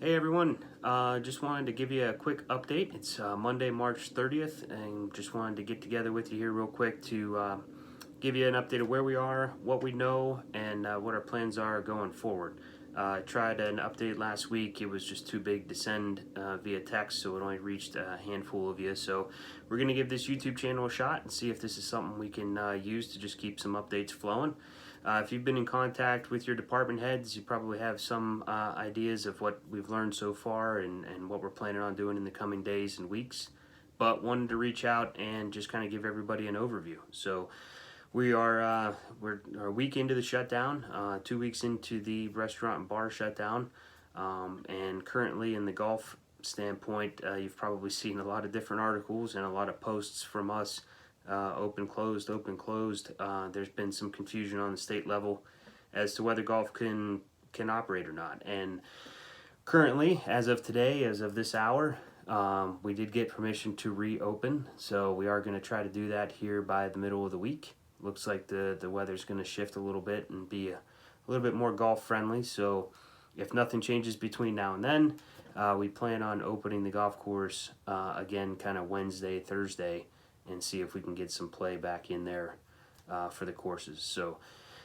Hey everyone, just wanted to give you a quick update. It's Monday, March 30th, and just wanted to get together with you here real quick to give you an update of where we are, what we know, and what our plans are going forward. I tried an update last week. It was just too big to send via text, so it only reached a handful of you. So we're going to give this YouTube channel a shot and see if this is something we can use to just keep some updates flowing. If you've been in contact with your department heads, you probably have some ideas of what we've learned so far and what we're planning on doing in the coming days and weeks. But wanted to reach out and just kind of give everybody an overview. So we're a week into the shutdown, 2 weeks into the restaurant and bar shutdown, and currently in the golf standpoint, you've probably seen a lot of different articles and a lot of posts from us. Open, closed, open, closed. There's been some confusion on the state level as to whether golf can operate or not. And currently, as of today, as of this hour, we did get permission to reopen. So we are going to try to do that here by the middle of the week. Looks like the weather's going to shift a little bit and be a little bit more golf friendly. So if nothing changes between now and then, we plan on opening the golf course again kind of Wednesday, Thursday, and see if we can get some play back in there for the courses. So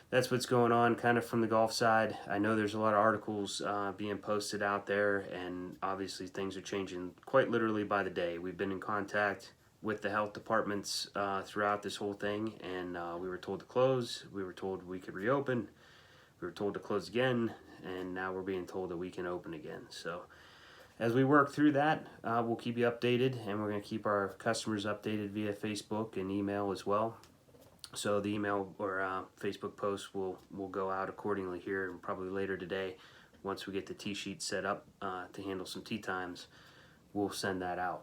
that's what's going on kind of from the golf side. I know there's a lot of articles being posted out there, and obviously things are changing quite literally by the day. We've been in contact with the health departments throughout this whole thing, and we were told to close, we were told we could reopen, we were told to close again, and now we're being told that we can open again. So as we work through that, we'll keep you updated, and we're going to keep our customers updated via Facebook and email as well. So the email or Facebook post will go out accordingly here, and probably later today, once we get the tee sheet set up to handle some tee times, we'll send that out.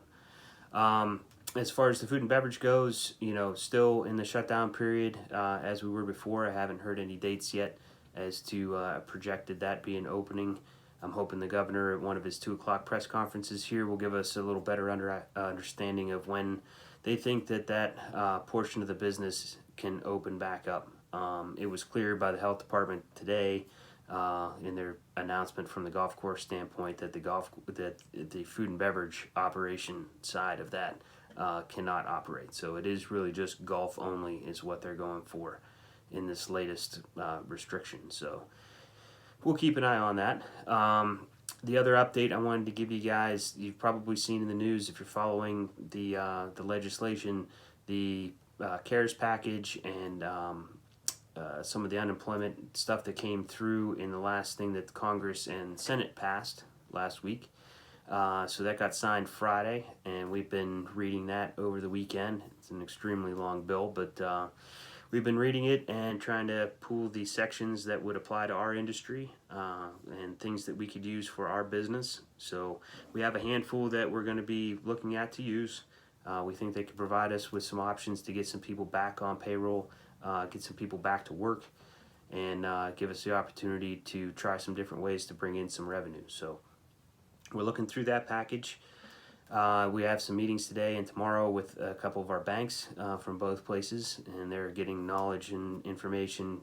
As far as the food and beverage goes, still in the shutdown period as we were before. I haven't heard any dates yet as to projected that be an opening. I'm hoping the governor at one of his 2 o'clock press conferences here will give us a little better understanding of when they think that portion of the business can open back up. It was clear by the health department today in their announcement from the golf course standpoint that the food and beverage operation side of that cannot operate. So it is really just golf only is what they're going for in this latest restriction. So we'll keep an eye on that. The other update I wanted to give you guys, you've probably seen in the news if you're following the legislation, the CARES package and some of the unemployment stuff that came through in the last thing that Congress and Senate passed last week. So that got signed Friday, and we've been reading that over the weekend. It's an extremely long bill, but we've been reading it and trying to pull the sections that would apply to our industry and things that we could use for our business. So we have a handful that we're going to be looking at to use. We think they could provide us with some options to get some people back on payroll, get some people back to work, and give us the opportunity to try some different ways to bring in some revenue. So we're looking through that package. We have some meetings today and tomorrow with a couple of our banks from both places, and they're getting knowledge and information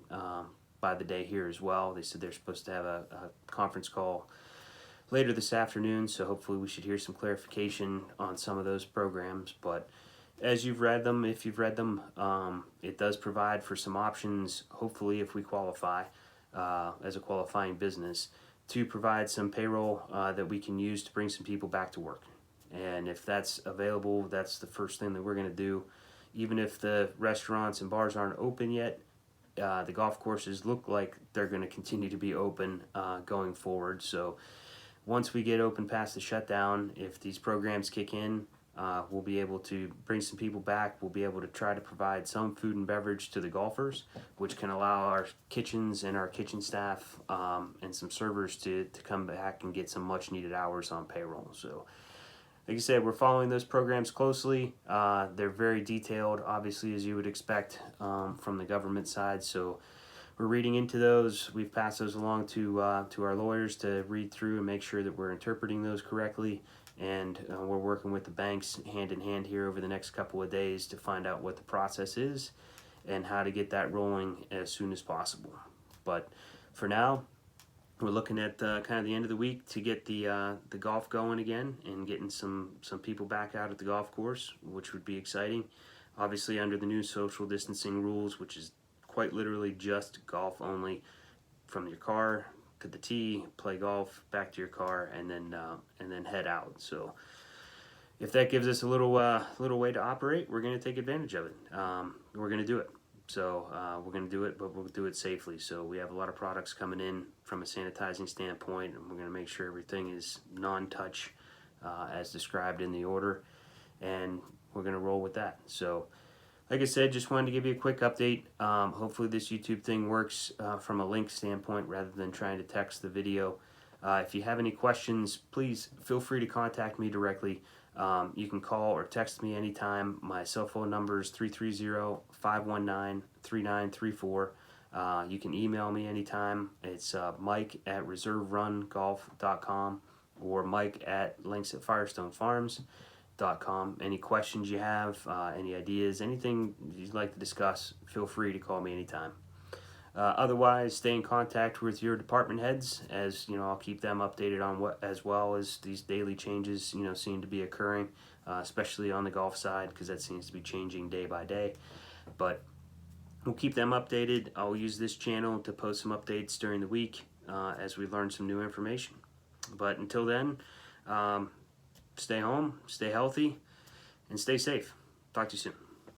by the day here as well. They said they're supposed to have a conference call later this afternoon, so hopefully we should hear some clarification on some of those programs. But as you've read them, if you've read them, it does provide for some options, hopefully if we qualify as a qualifying business, to provide some payroll that we can use to bring some people back to work. And if that's available, that's the first thing that we're going to do. Even if the restaurants and bars aren't open yet, the golf courses look like they're going to continue to be open going forward. So once we get open past the shutdown, if these programs kick in, we'll be able to bring some people back. We'll be able to try to provide some food and beverage to the golfers, which can allow our kitchens and our kitchen staff and some servers to come back and get some much needed hours on payroll. So like I said, we're following those programs closely. They're very detailed, obviously, as you would expect from the government side. So we're reading into those. We've passed those along to our lawyers to read through and make sure that we're interpreting those correctly. And we're working with the banks hand in hand here over the next couple of days to find out what the process is and how to get that rolling as soon as possible. But for now, we're looking at kind of the end of the week to get the golf going again and getting some people back out at the golf course, which would be exciting. Obviously, under the new social distancing rules, which is quite literally just golf only, from your car to the tee, play golf, back to your car, and then head out. So if that gives us a little way to operate, we're going to take advantage of it. We're going to do it. So we're going to do it, but we'll do it safely. So we have a lot of products coming in from a sanitizing standpoint, and we're going to make sure everything is non-touch as described in the order, and we're going to roll with that. So like I said, just wanted to give you a quick update. Hopefully this YouTube thing works from a link standpoint rather than trying to text the video. If you have any questions, please feel free to contact me directly. You can call or text me anytime. My cell phone number is 330-519-3934. You can email me anytime. It's mike@reserverungolf.com or mike@links@firestonefarms.com. Any questions you have, any ideas, anything you'd like to discuss, feel free to call me anytime. Otherwise, stay in contact with your department heads, as you know, I'll keep them updated on what, as well as these daily changes, seem to be occurring, especially on the golf side, because that seems to be changing day by day. But we'll keep them updated. I'll use this channel to post some updates during the week as we learn some new information. But until then, stay home, stay healthy, and stay safe. Talk to you soon.